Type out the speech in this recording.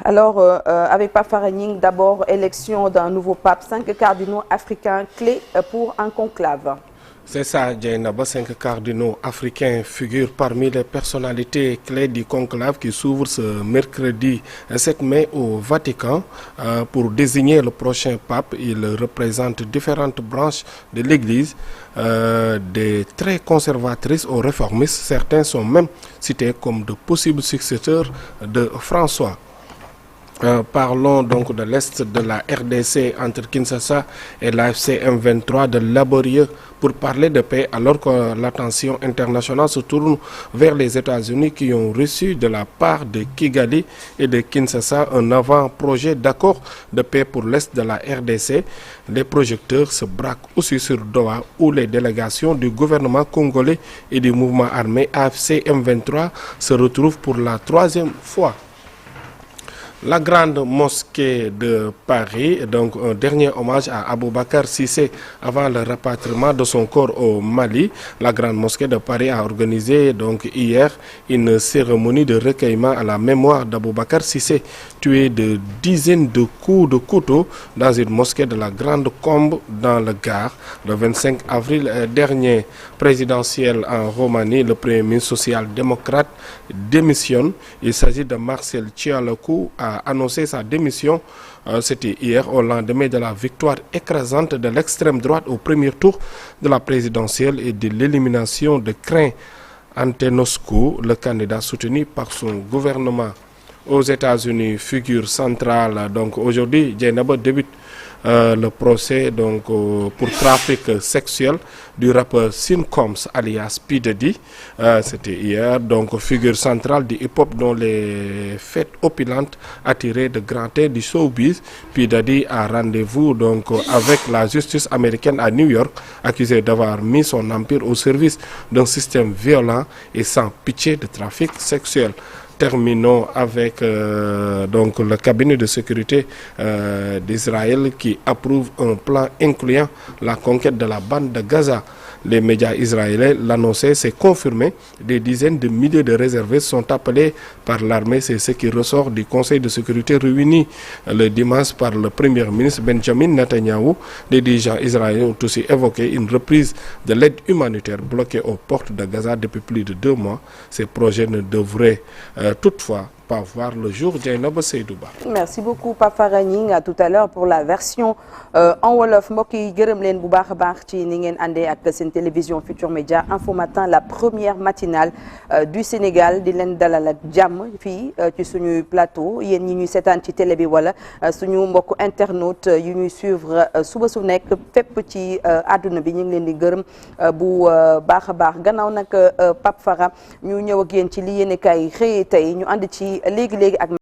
Alors, avec Pape Farah Gning, d'abord, élection d'un nouveau pape, 5 cardinaux africains clés pour un conclave. C'est ça, Djaïnaba. 5 cardinaux africains figurent parmi les personnalités clés du conclave qui s'ouvre ce mercredi 7 mai au Vatican. Pour désigner le prochain pape, il représente différentes branches de l'Église, des très conservatrices aux réformistes. Certains sont même cités comme de possibles successeurs de François. Parlons donc de l'Est de la RDC entre Kinshasa et l'AFC M23 de laborieux pour parler de paix alors que l'attention internationale se tourne vers les États-Unis qui ont reçu de la part de Kigali et de Kinshasa un avant-projet d'accord de paix pour l'Est de la RDC. Les projecteurs se braquent aussi sur Doha où les délégations du gouvernement congolais et du mouvement armé AFC M23 se retrouvent pour la 3e fois. La grande mosquée de Paris, donc un dernier hommage à Aboubacar Cissé avant le rapatriement de son corps au Mali. La grande mosquée de Paris a organisé donc hier une cérémonie de recueillement à la mémoire d'Aboubacar Cissé, tué de dizaines de coups de couteau dans une mosquée de la Grande Combe dans le Gard. Le 25 avril dernier, présidentiel en Roumanie, le premier ministre social-démocrate démissionne. Il s'agit de Marcel Ciolacu, a annoncé sa démission. C'était hier au lendemain de la victoire écrasante de l'extrême droite au premier tour de la présidentielle et de l'élimination de Crin Antonescu, le candidat soutenu par son gouvernement. Aux États-Unis, figure centrale, donc aujourd'hui, Djaïnaba débute le procès donc, pour trafic sexuel du rappeur Sean Combs alias P. Diddy. C'était hier, donc figure centrale du hip-hop dont les fêtes opulentes attiraient de grands têtes du showbiz. P. Diddy a rendez-vous donc avec la justice américaine à New York, accusé d'avoir mis son empire au service d'un système violent et sans pitié de trafic sexuel. Terminons avec donc le cabinet de sécurité d'Israël qui approuve un plan incluant la conquête de la bande de Gaza. Les médias israéliens l'annonçaient, c'est confirmé. Des dizaines de milliers de réservistes sont appelés par l'armée. C'est ce qui ressort du Conseil de sécurité réuni le dimanche par le Premier ministre Benjamin Netanyahu. Les dirigeants israéliens ont aussi évoqué une reprise de l'aide humanitaire bloquée aux portes de Gaza depuis plus de 2 mois. Ces projets ne devraient toutefois pas voir le jour. Djaïnaba Seydouba. Merci beaucoup Pape Farah Gning. À tout à l'heure pour la version en wolof. mbokk yi gërëm leen bu baax a baax ci ni ngeen àndee ak seen télévision Futur Média Info Matin, la première matinale du Sénégal di leen dalal ak jàmm fii ci suñu plateau yéen ñi ñuy seetaan ci télé bi wala suñu mbokku internautes yu ñuy suivre suba su nekk fépp ci àdduna bi ñu ngi leen di gërëm bu baax a baax gannaaw nag Pape Farah ñu ñëw ak yéen ci li yéen kay xëyee tey ñu ànd ci léegi-léegi ak